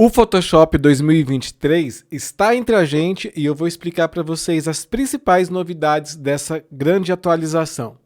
O Photoshop 2023 está entre a gente e eu vou explicar para vocês as principais novidades dessa grande atualização.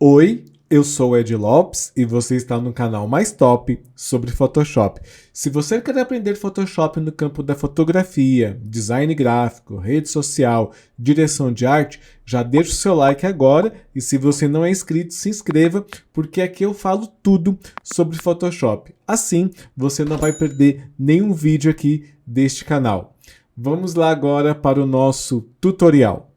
Oi, eu sou o Ed Lopes e você está no canal mais top sobre Photoshop. Se você quer aprender Photoshop no campo da fotografia, design gráfico, rede social, direção de arte, já deixa o seu like agora e se você não é inscrito, se inscreva, porque aqui eu falo tudo sobre Photoshop. Assim, você não vai perder nenhum vídeo aqui deste canal. Vamos lá agora para o nosso tutorial.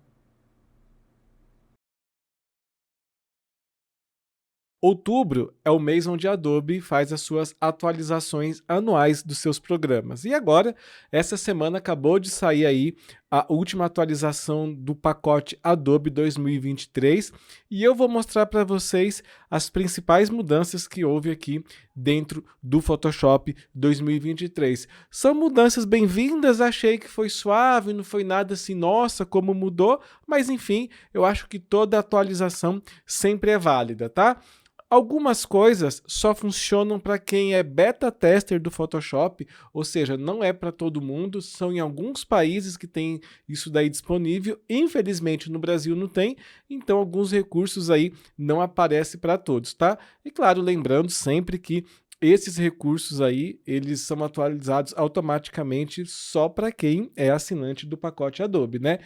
Outubro é o mês onde a Adobe faz as suas atualizações anuais dos seus programas. E agora, essa semana acabou de sair aí a última atualização do pacote Adobe 2023 e eu vou mostrar para vocês as principais mudanças que houve aqui dentro do Photoshop 2023. São mudanças bem-vindas, achei que foi suave, não foi nada assim, nossa, como mudou, mas enfim, eu acho que toda atualização sempre é válida, tá? Algumas coisas só funcionam para quem é beta tester do Photoshop, ou seja, não é para todo mundo, são em alguns países que tem isso daí disponível, infelizmente no Brasil não tem, então alguns recursos aí não aparecem para todos, tá? E claro, lembrando sempre que esses recursos aí, eles são atualizados automaticamente só para quem é assinante do pacote Adobe, né?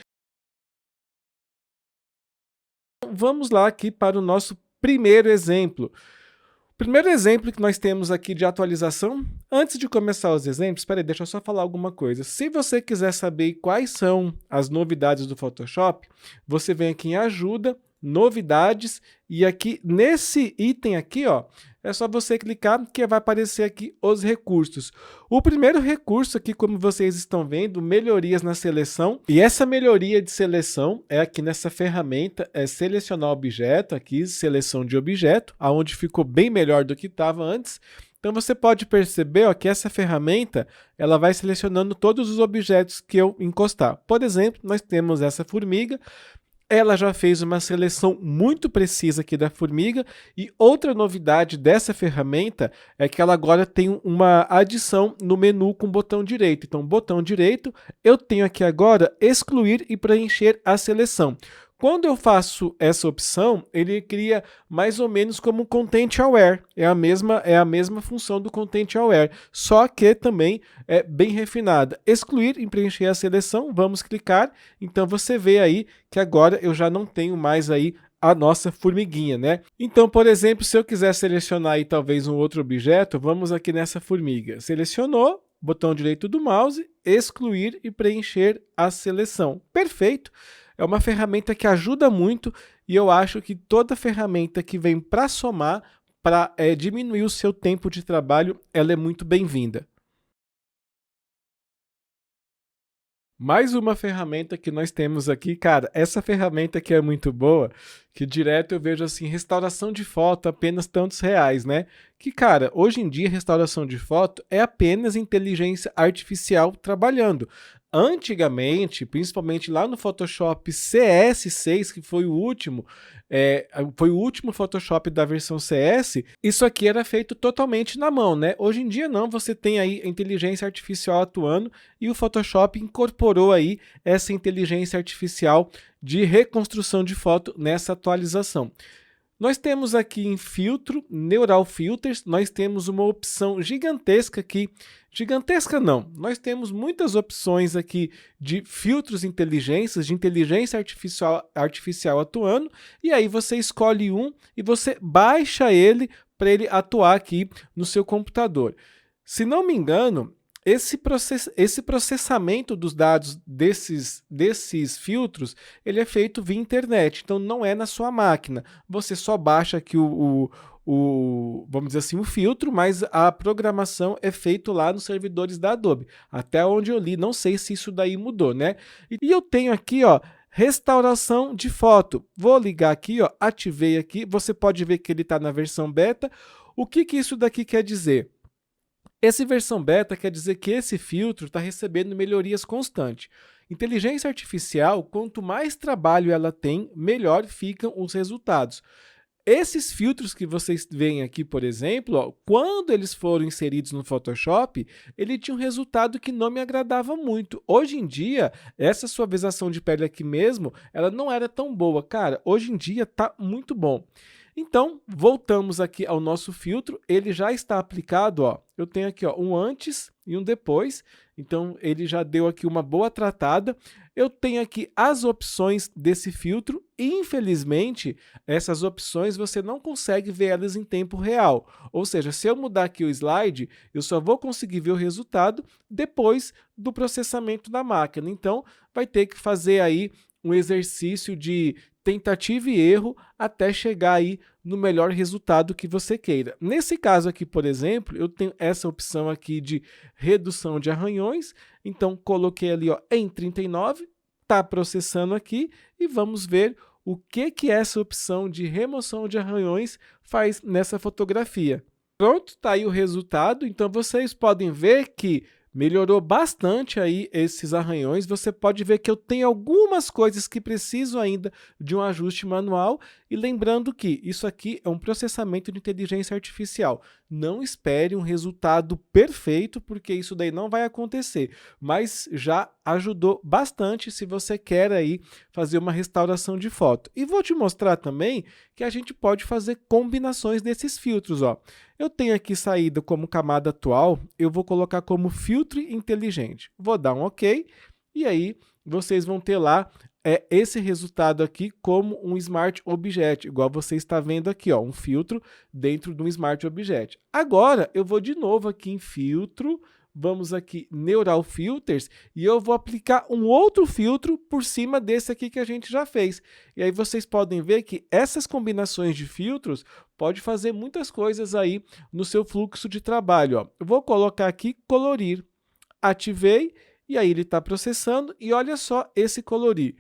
Vamos lá aqui para o nosso primeiro exemplo. O primeiro exemplo que nós temos aqui de atualização, antes de começar os exemplos, espera aí, deixa eu só falar alguma coisa. Se você quiser saber quais são as novidades do Photoshop, você vem aqui em ajuda, novidades, e aqui nesse item aqui, ó, é só você clicar que vai aparecer aqui os recursos. O primeiro recurso aqui, como vocês estão vendo, melhorias na seleção. E essa melhoria de seleção é aqui nessa ferramenta, é selecionar objeto, aqui seleção de objeto, aonde ficou bem melhor do que estava antes. Então você pode perceber ó, que essa ferramenta ela vai selecionando todos os objetos que eu encostar. Por exemplo, nós temos essa formiga. Ela já fez uma seleção muito precisa aqui da formiga e outra novidade dessa ferramenta é que ela agora tem uma adição no menu com o botão direito. Então, botão direito, eu tenho aqui agora excluir e preencher a seleção. Quando eu faço essa opção, ele cria mais ou menos como um Content Aware. É a mesma função do Content Aware, só que também é bem refinada. Excluir e preencher a seleção, vamos clicar. Então você vê aí que agora eu já não tenho mais aí a nossa formiguinha, né? Então, por exemplo, se eu quiser selecionar aí talvez um outro objeto, vamos aqui nessa formiga. Selecionou, botão direito do mouse, excluir e preencher a seleção. Perfeito! É uma ferramenta que ajuda muito e eu acho que toda ferramenta que vem para somar, para diminuir o seu tempo de trabalho, ela é muito bem-vinda. Mais uma ferramenta que nós temos aqui, cara, essa ferramenta aqui é muito boa, que direto eu vejo assim, restauração de foto apenas tantos reais, né? Que, cara, hoje em dia restauração de foto é apenas inteligência artificial trabalhando. Antigamente, principalmente lá no Photoshop CS6, que foi o último Photoshop da versão CS, isso aqui era feito totalmente na mão, né? Hoje em dia não, você tem aí a inteligência artificial atuando e o Photoshop incorporou aí essa inteligência artificial de reconstrução de foto nessa atualização. Nós temos aqui em filtro, Neural Filters, nós temos uma opção gigantesca aqui, gigantesca não, nós temos muitas opções aqui de filtros inteligências, de inteligência artificial atuando, e aí você escolhe um e você baixa ele para ele atuar aqui no seu computador. Se não me engano, esse processamento dos dados desses filtros, ele é feito via internet, então não é na sua máquina. Você só baixa aqui vamos dizer assim, o filtro, mas a programação é feita lá nos servidores da Adobe. Até onde eu li, não sei se isso daí mudou, né? E eu tenho aqui, ó, restauração de foto. Vou ligar aqui, ó, ativei aqui, você pode ver que ele está na versão beta. O que isso daqui quer dizer? Essa versão beta quer dizer que esse filtro está recebendo melhorias constantes. Inteligência artificial, quanto mais trabalho ela tem, melhor ficam os resultados. Esses filtros que vocês veem aqui, por exemplo, ó, quando eles foram inseridos no Photoshop, ele tinha um resultado que não me agradava muito. Hoje em dia, essa suavização de pele aqui mesmo, ela não era tão boa. Cara, hoje em dia tá muito bom. Então, voltamos aqui ao nosso filtro, ele já está aplicado, ó. Eu tenho aqui, ó, um antes e um depois, então ele já deu aqui uma boa tratada. Eu tenho aqui as opções desse filtro, e infelizmente, essas opções você não consegue ver elas em tempo real. Ou seja, se eu mudar aqui o slide, eu só vou conseguir ver o resultado depois do processamento da máquina. Então, vai ter que fazer aí um exercício de tentativa e erro até chegar aí no melhor resultado que você queira. Nesse caso aqui, por exemplo, eu tenho essa opção aqui de redução de arranhões, então coloquei ali, ó, em 39, está processando aqui e vamos ver o que essa opção de remoção de arranhões faz nessa fotografia. Pronto, está aí o resultado, então vocês podem ver que melhorou bastante aí esses arranhões. Você pode ver que eu tenho algumas coisas que precisam ainda de um ajuste manual. E lembrando que isso aqui é um processamento de inteligência artificial. Não espere um resultado perfeito, porque isso daí não vai acontecer. Mas já ajudou bastante se você quer aí fazer uma restauração de foto. E vou te mostrar também que a gente pode fazer combinações desses filtros, ó. Eu tenho aqui saída como camada atual, eu vou colocar como filtro inteligente. Vou dar um OK, e aí vocês vão ter lá esse resultado aqui como um Smart Object, igual você está vendo aqui, ó, um filtro dentro de um Smart Object. Agora, eu vou de novo aqui em filtro, vamos aqui Neural Filters, e eu vou aplicar um outro filtro por cima desse aqui que a gente já fez. E aí vocês podem ver que essas combinações de filtros pode fazer muitas coisas aí no seu fluxo de trabalho, ó. Eu vou colocar aqui colorir, ativei, e aí ele está processando, e olha só esse colorir.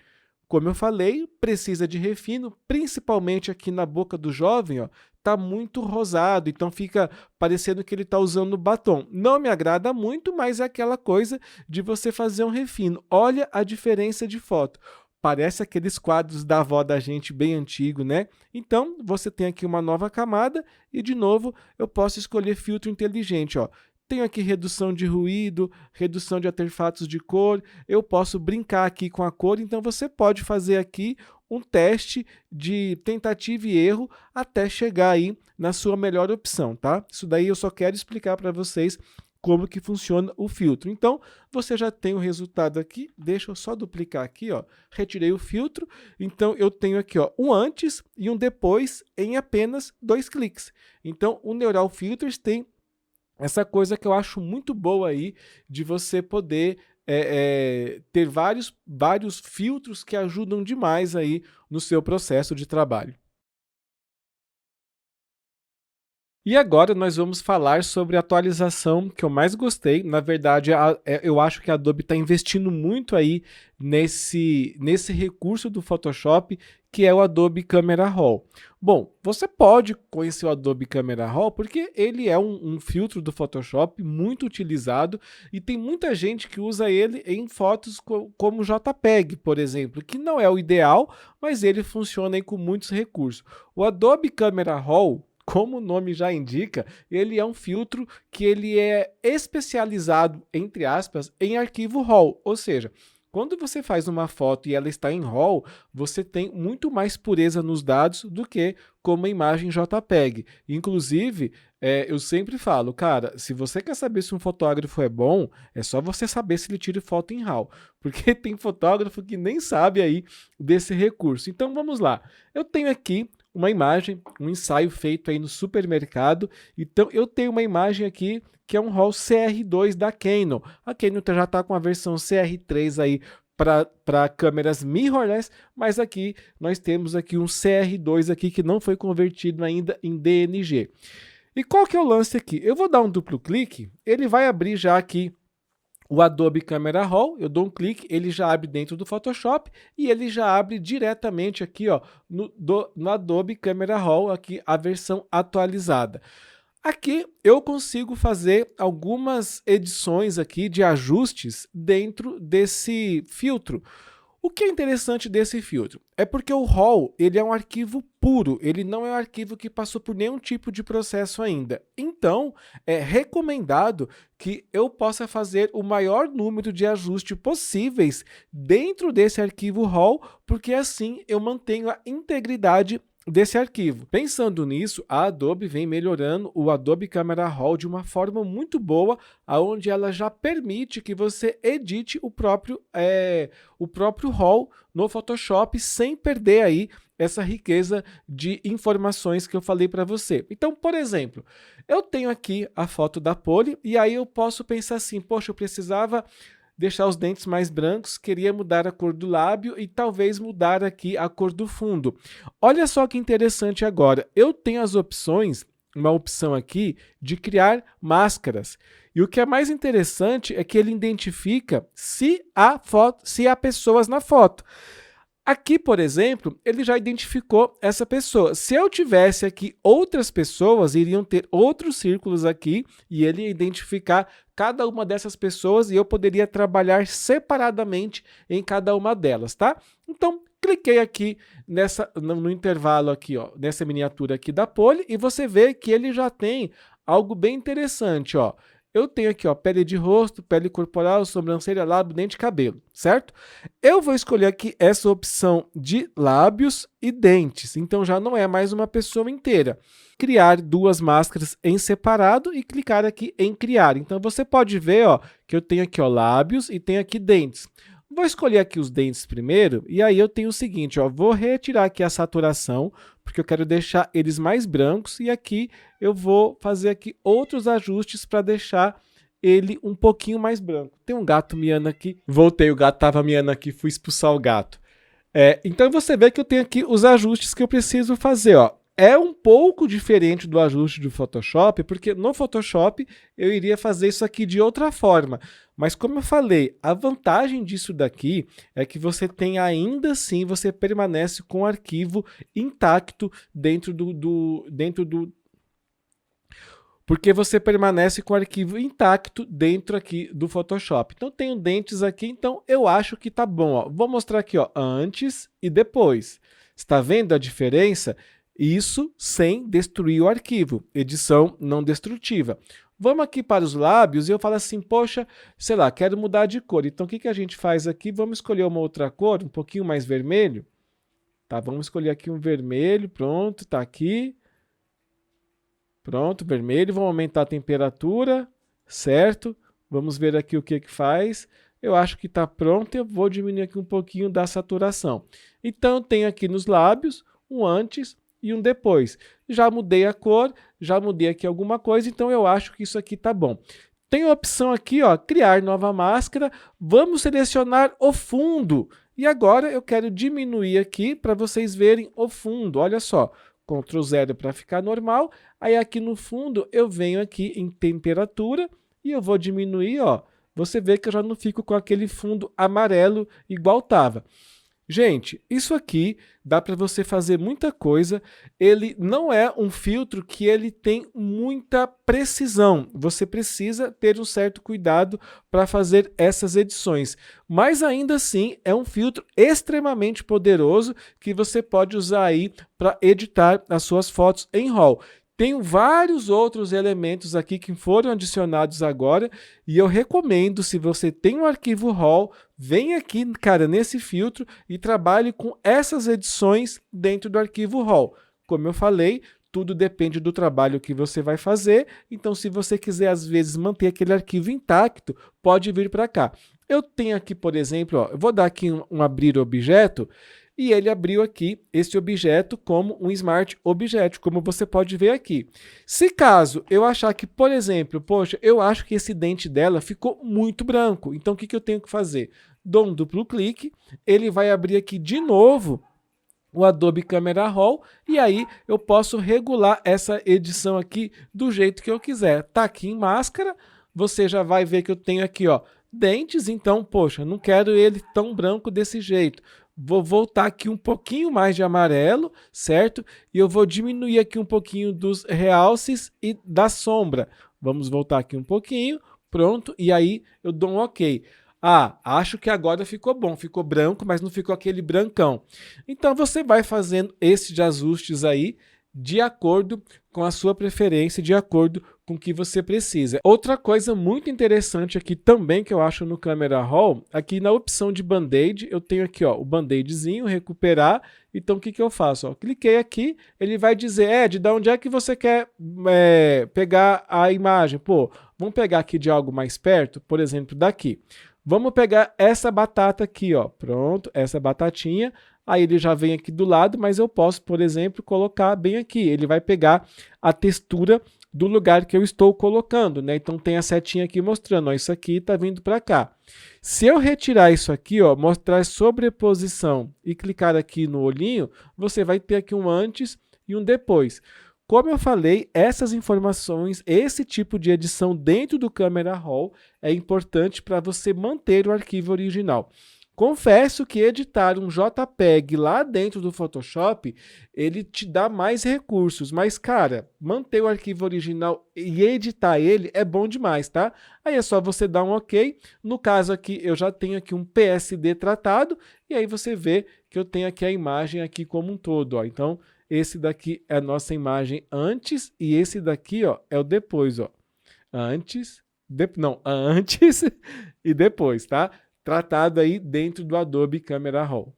Como eu falei, precisa de refino, principalmente aqui na boca do jovem, ó, tá muito rosado, então fica parecendo que ele está usando batom. Não me agrada muito, mas é aquela coisa de você fazer um refino. Olha a diferença de foto. Parece aqueles quadros da avó da gente bem antigo, né? Então, você tem aqui uma nova camada e, de novo, eu posso escolher filtro inteligente, ó. Tenho aqui redução de ruído, redução de artefatos de cor, eu posso brincar aqui com a cor, então você pode fazer aqui um teste de tentativa e erro até chegar aí na sua melhor opção, tá? Isso daí eu só quero explicar para vocês como que funciona o filtro. Então, você já tem o resultado aqui, deixa eu só duplicar aqui, ó, retirei o filtro, então eu tenho aqui, ó, um antes e um depois em apenas 2 cliques. Então, o Neural Filters tem essa coisa que eu acho muito boa aí, de você poder ter vários filtros que ajudam demais aí no seu processo de trabalho. E agora nós vamos falar sobre a atualização que eu mais gostei. Na verdade, eu acho que a Adobe está investindo muito aí nesse recurso do Photoshop, que é o Adobe Camera Raw. Bom, você pode conhecer o Adobe Camera Raw porque ele é um filtro do Photoshop muito utilizado e tem muita gente que usa ele em fotos como JPEG, por exemplo, que não é o ideal, mas ele funciona aí com muitos recursos. O Adobe Camera Raw, como o nome já indica, ele é um filtro que ele é especializado, entre aspas, em arquivo RAW, ou seja, quando você faz uma foto e ela está em RAW, você tem muito mais pureza nos dados do que com uma imagem JPEG. Inclusive, eu sempre falo, cara, se você quer saber se um fotógrafo é bom, é só você saber se ele tira foto em RAW, porque tem fotógrafo que nem sabe aí desse recurso. Então vamos lá, eu tenho aqui uma imagem, um ensaio feito aí no supermercado. Então eu tenho uma imagem aqui que é um RAW CR2 da Canon. A Canon já está com a versão CR3 aí para câmeras mirrorless, mas aqui nós temos aqui um CR2 aqui que não foi convertido ainda em DNG. E qual que é o lance aqui? Eu vou dar um duplo clique, ele vai abrir já aqui o Adobe Camera Raw, eu dou um clique, ele já abre dentro do Photoshop e ele já abre diretamente aqui, ó, no Adobe Camera Raw, aqui a versão atualizada. Aqui eu consigo fazer algumas edições aqui de ajustes dentro desse filtro. O que é interessante desse filtro é porque o RAW ele é um arquivo puro, ele não é um arquivo que passou por nenhum tipo de processo ainda. Então, é recomendado que eu possa fazer o maior número de ajustes possíveis dentro desse arquivo RAW, porque assim eu mantenho a integridade desse arquivo. Pensando nisso, a Adobe vem melhorando o Adobe Camera Raw de uma forma muito boa, onde ela já permite que você edite o próprio RAW no Photoshop sem perder aí essa riqueza de informações que eu falei para você. Então, por exemplo, eu tenho aqui a foto da Polly e aí eu posso pensar assim, poxa, eu precisava deixar os dentes mais brancos, queria mudar a cor do lábio e talvez mudar aqui a cor do fundo. Olha só que interessante agora, eu tenho as opções, uma opção aqui de criar máscaras. E o que é mais interessante é que ele identifica se há pessoas na foto. Aqui, por exemplo, ele já identificou essa pessoa. Se eu tivesse aqui outras pessoas, iriam ter outros círculos aqui e ele ia identificar cada uma dessas pessoas e eu poderia trabalhar separadamente em cada uma delas, tá? Então, cliquei aqui no intervalo aqui, ó, nessa miniatura aqui da Polly e você vê que ele já tem algo bem interessante, ó. Eu tenho aqui, ó, pele de rosto, pele corporal, sobrancelha, lábio, dente e cabelo, certo? Eu vou escolher aqui essa opção de lábios e dentes, então já não é mais uma pessoa inteira. Criar duas máscaras em separado e clicar aqui em criar. Então você pode ver, ó, que eu tenho aqui, ó, lábios e tenho aqui dentes. Vou escolher aqui os dentes primeiro, e aí eu tenho o seguinte, ó, vou retirar aqui a saturação, porque eu quero deixar eles mais brancos, e aqui eu vou fazer aqui outros ajustes para deixar ele um pouquinho mais branco. Tem um gato miando aqui, voltei, o gato estava miando aqui, fui expulsar o gato. Então você vê que eu tenho aqui os ajustes que eu preciso fazer, ó. É um pouco diferente do ajuste do Photoshop, porque no Photoshop eu iria fazer isso aqui de outra forma. Mas como eu falei, a vantagem disso daqui é que você tem ainda assim, você permanece com o arquivo intacto dentro porque você permanece com o arquivo intacto dentro aqui do Photoshop. Então tenho dentes aqui, então eu acho que tá bom, ó. Vou mostrar aqui, ó, antes e depois. Está vendo a diferença? Isso sem destruir o arquivo, edição não destrutiva. Vamos aqui para os lábios e eu falo assim, poxa, sei lá, quero mudar de cor. Então o que a gente faz aqui? Vamos escolher uma outra cor, um pouquinho mais vermelho. Tá, vamos escolher aqui um vermelho, pronto, tá aqui. Pronto, vermelho, vamos aumentar a temperatura, certo? Vamos ver aqui o que faz. Eu acho que está pronto, eu vou diminuir aqui um pouquinho da saturação. Então eu tenho aqui nos lábios um antes e um depois. Já mudei a cor, já mudei aqui alguma coisa, então eu acho que isso aqui tá bom. Tem a opção aqui, ó, criar nova máscara. Vamos selecionar o fundo. E agora eu quero diminuir aqui para vocês verem o fundo. Olha só, Ctrl 0 para ficar normal. Aí aqui no fundo eu venho aqui em temperatura e eu vou diminuir, ó. Você vê que eu já não fico com aquele fundo amarelo igual estava. Gente, isso aqui dá para você fazer muita coisa. Ele não é um filtro que ele tem muita precisão. Você precisa ter um certo cuidado para fazer essas edições. Mas ainda assim é um filtro extremamente poderoso que você pode usar aí para editar as suas fotos em RAW. Tenho vários outros elementos aqui que foram adicionados agora e eu recomendo, se você tem um arquivo RAW, vem aqui, cara, nesse filtro e trabalhe com essas edições dentro do arquivo RAW. Como eu falei, tudo depende do trabalho que você vai fazer, então se você quiser às vezes manter aquele arquivo intacto, pode vir para cá. Eu tenho aqui, por exemplo, ó, eu vou dar aqui um abrir objeto, e ele abriu aqui esse objeto como um Smart Object, como você pode ver aqui. Se caso eu achar que, por exemplo, poxa, eu acho que esse dente dela ficou muito branco, então o que eu tenho que fazer? Dou um duplo clique, ele vai abrir aqui de novo o Adobe Camera Raw e aí eu posso regular essa edição aqui do jeito que eu quiser. Tá aqui em máscara, você já vai ver que eu tenho aqui, ó, dentes, então, poxa, não quero ele tão branco desse jeito. vou voltar aqui um pouquinho mais de amarelo, certo? E eu vou diminuir aqui um pouquinho dos realces e da sombra. Vamos voltar aqui um pouquinho, pronto, e aí eu dou um ok. Ah, acho que agora ficou bom, ficou branco, mas não ficou aquele brancão. Então você vai fazendo esses ajustes aí de acordo com a sua preferência, de acordo com o que você precisa. Outra coisa muito interessante aqui também que eu acho no Camera Raw, aqui na opção de Band-Aid, eu tenho aqui ó, o Band-Aidzinho, recuperar. Então o que, que eu faço? Ó, cliquei aqui, ele vai dizer, Ed, de onde é que você quer pegar a imagem? Pô, vamos pegar aqui de algo mais perto, por exemplo, daqui. Vamos pegar essa batata aqui, ó. Pronto, essa batatinha. Aí ele já vem aqui do lado, mas eu posso, por exemplo, colocar bem aqui. Ele vai pegar a textura do lugar que eu estou colocando, né? Então tem a setinha aqui mostrando, ó, isso aqui está vindo para cá. Se eu retirar isso aqui, ó, mostrar sobreposição e clicar aqui no olhinho, você vai ter aqui um antes e um depois. Como eu falei, essas informações, esse tipo de edição dentro do Camera Raw é importante para você manter o arquivo original. Confesso que editar um JPEG lá dentro do Photoshop, ele te dá mais recursos, mas cara, manter o arquivo original e editar ele é bom demais, tá? Aí é só você dar um OK. No caso aqui, eu já tenho aqui um PSD tratado, e aí você vê que eu tenho aqui a imagem aqui como um todo, ó. Então, esse daqui é a nossa imagem antes e esse daqui, ó, é o depois, ó. Antes e depois, tá? Tratado aí dentro do Adobe Camera Raw.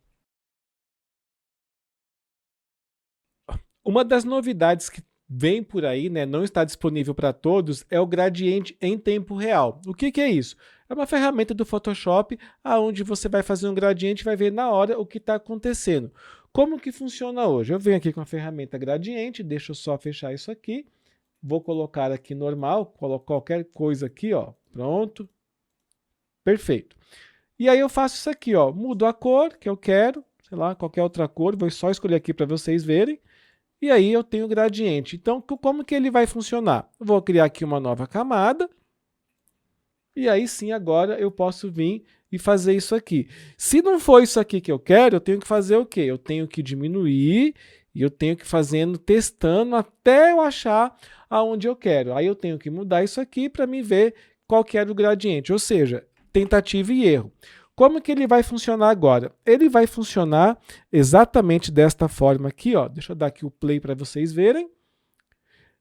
Uma das novidades que vem por aí, né, não está disponível para todos, é o gradiente em tempo real. O que, que é isso? É uma ferramenta do Photoshop onde você vai fazer um gradiente e vai ver na hora o que está acontecendo. Como que funciona hoje? Eu venho aqui com a ferramenta gradiente, deixa eu só fechar isso aqui, vou colocar aqui normal, coloco qualquer coisa aqui, ó, pronto, perfeito. E aí eu faço isso aqui, ó, mudo a cor que eu quero, sei lá, qualquer outra cor, vou só escolher aqui para vocês verem. E aí eu tenho o gradiente. Então, como que ele vai funcionar? Eu vou criar aqui uma nova camada. E aí sim, agora eu posso vir e fazer isso aqui. Se não for isso aqui que eu quero, eu tenho que fazer o quê? Eu tenho que diminuir e eu tenho que ir fazendo, testando até eu achar aonde eu quero. Aí eu tenho que mudar isso aqui para me ver qual que era o gradiente. Ou seja, tentativa e erro. Como que ele vai funcionar agora? Ele vai funcionar exatamente desta forma aqui, ó. Deixa eu dar aqui o play para vocês verem.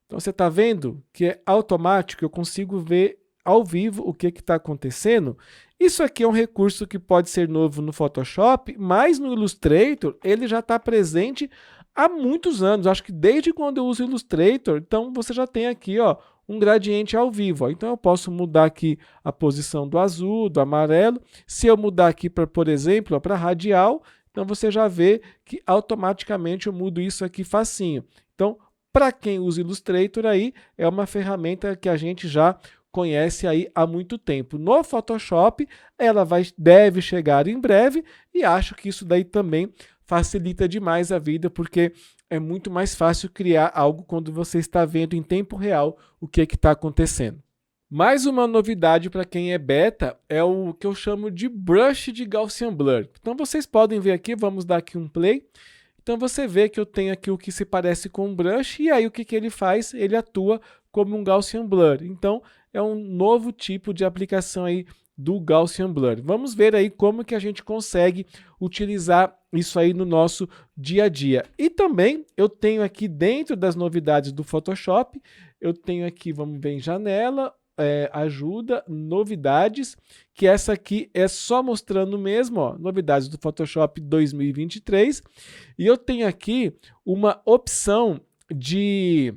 Então você está vendo que é automático, eu consigo ver ao vivo o que está acontecendo. Isso aqui é um recurso que pode ser novo no Photoshop, mas no Illustrator ele já está presente há muitos anos. Acho que desde quando eu uso o Illustrator, então você já tem aqui, ó, um gradiente ao vivo. Ó. Então eu posso mudar aqui a posição do azul, do amarelo. Se eu mudar aqui para, por exemplo, para radial, então você já vê que automaticamente eu mudo isso aqui facinho. Então, para quem usa Illustrator aí, é uma ferramenta que a gente já conhece aí há muito tempo. No Photoshop, ela deve chegar em breve e acho que isso daí também facilita demais a vida, porque é muito mais fácil criar algo quando você está vendo em tempo real o que está acontecendo. Mais uma novidade para quem é beta é o que eu chamo de brush de Gaussian Blur. Então vocês podem ver aqui, vamos dar aqui um play. Então você vê que eu tenho aqui o que se parece com um brush e aí o que, que ele faz? Ele atua como um Gaussian Blur. Então é um novo tipo de aplicação aí do Gaussian Blur. Vamos ver aí como que a gente consegue utilizar isso aí no nosso dia a dia. E também eu tenho aqui dentro das novidades do Photoshop, eu tenho aqui, vamos ver em janela, ajuda, novidades, que essa aqui é só mostrando mesmo, ó, novidades do Photoshop 2023. E eu tenho aqui uma opção de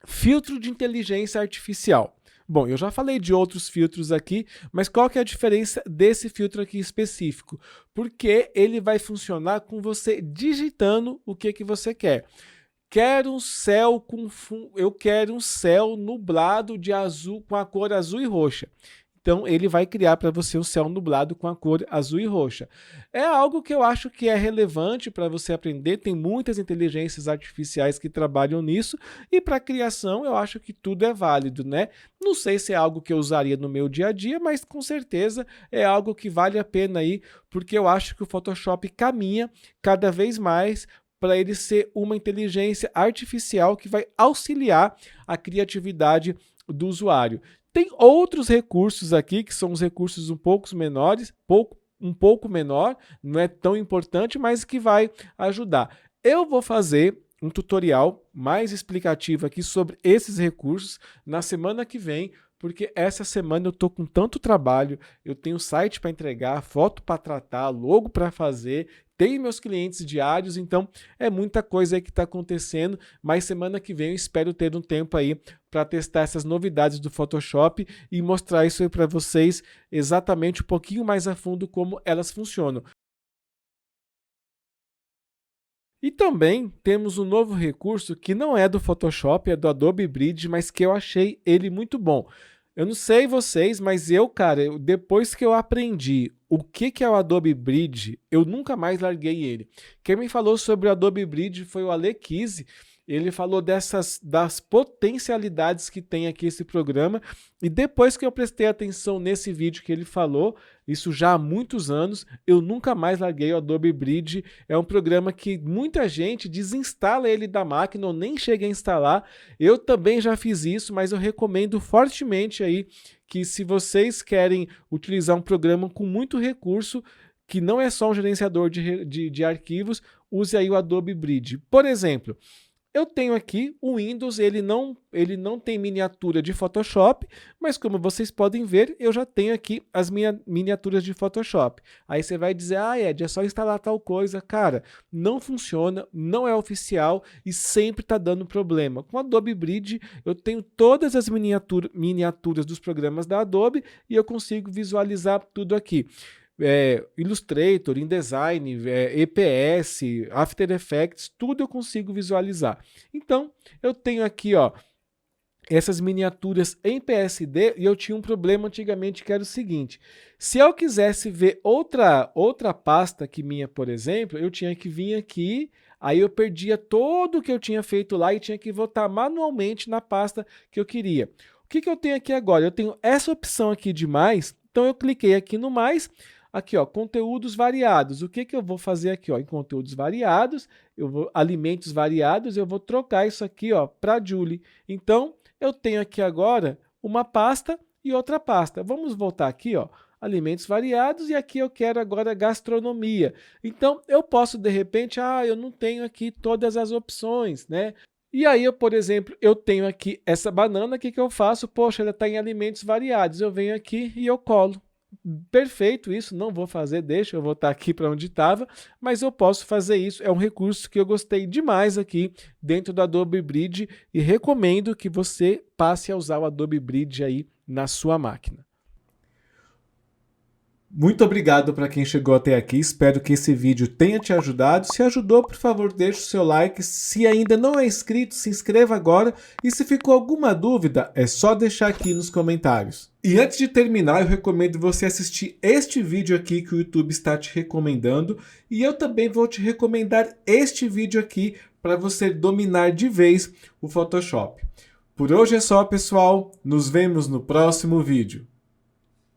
filtro de inteligência artificial. Bom, eu já falei de outros filtros aqui, mas qual que é a diferença desse filtro aqui específico? Porque ele vai funcionar com você digitando o que você quer. Quero um céu eu quero um céu nublado de azul com a cor azul e roxa. então ele vai criar para você um céu nublado com a cor azul e roxa. É algo que eu acho que é relevante para você aprender, tem muitas inteligências artificiais que trabalham nisso, e para criação eu acho que tudo é válido, né? Não sei se é algo que eu usaria no meu dia a dia, mas com certeza é algo que vale a pena aí, porque eu acho que o Photoshop caminha cada vez mais para ele ser uma inteligência artificial que vai auxiliar a criatividade do usuário. Tem outros recursos aqui, que são os recursos um pouco menores, um pouco menor, não é tão importante, mas que vai ajudar. Eu vou fazer um tutorial mais explicativo aqui sobre esses recursos na semana que vem, porque essa semana eu tô com tanto trabalho, eu tenho site para entregar, foto para tratar, logo para fazer, tenho meus clientes diários, então é muita coisa aí que está acontecendo, mas semana que vem eu espero ter um tempo aí para testar essas novidades do Photoshop e mostrar isso aí para vocês exatamente um pouquinho mais a fundo como elas funcionam. E também temos um novo recurso que não é do Photoshop, é do Adobe Bridge, mas que eu achei ele muito bom. Eu não sei vocês, mas cara, depois que eu aprendi o que é o Adobe Bridge, eu nunca mais larguei ele. Quem me falou sobre o Adobe Bridge foi o Ale Kise. Ele falou das potencialidades que tem aqui esse programa, e depois que eu prestei atenção nesse vídeo que ele falou, isso já há muitos anos, eu nunca mais larguei o Adobe Bridge. É um programa que muita gente desinstala ele da máquina ou nem chega a instalar. Eu também já fiz isso, mas eu recomendo fortemente aí que, se vocês querem utilizar um programa com muito recurso, que não é só um gerenciador de arquivos, use aí o Adobe Bridge. Por exemplo, eu tenho aqui o Windows, ele não tem miniatura de Photoshop, mas como vocês podem ver, eu já tenho aqui as minhas miniaturas de Photoshop. Aí você vai dizer, Ed, é só instalar tal coisa. Cara, não funciona, não é oficial e sempre está dando problema. Com o Adobe Bridge, eu tenho todas as miniaturas dos programas da Adobe e eu consigo visualizar tudo aqui. Illustrator, InDesign, EPS, After Effects, tudo eu consigo visualizar. Então, eu tenho aqui, ó, essas miniaturas em PSD, e eu tinha um problema antigamente que era o seguinte: se eu quisesse ver outra pasta que minha, por exemplo, eu tinha que vir aqui, aí eu perdia todo o que eu tinha feito lá e tinha que voltar manualmente na pasta que eu queria. O que eu tenho aqui agora? Eu tenho essa opção aqui de mais, então eu cliquei aqui no mais. Aqui, ó, conteúdos variados. O que eu vou fazer aqui, ó, em conteúdos variados, alimentos variados, eu vou trocar isso aqui, ó, para Julie. Então, eu tenho aqui agora uma pasta e outra pasta. Vamos voltar aqui, ó, alimentos variados, e aqui eu quero agora gastronomia. Então, eu posso, de repente, eu não tenho aqui todas as opções, né? E aí, por exemplo, eu tenho aqui essa banana, o que eu faço? Poxa, ela está em alimentos variados. Eu venho aqui e eu colo. Perfeito, isso não vou fazer, deixa eu voltar aqui para onde estava, mas eu posso fazer isso. É um recurso que eu gostei demais aqui dentro do Adobe Bridge e recomendo que você passe a usar o Adobe Bridge aí na sua máquina. Muito obrigado para quem chegou até aqui, espero que esse vídeo tenha te ajudado. Se ajudou, por favor, deixe o seu like. Se ainda não é inscrito, se inscreva agora. E se ficou alguma dúvida, é só deixar aqui nos comentários. E antes de terminar, eu recomendo você assistir este vídeo aqui que o YouTube está te recomendando. E eu também vou te recomendar este vídeo aqui para você dominar de vez o Photoshop. Por hoje é só, pessoal. Nos vemos no próximo vídeo.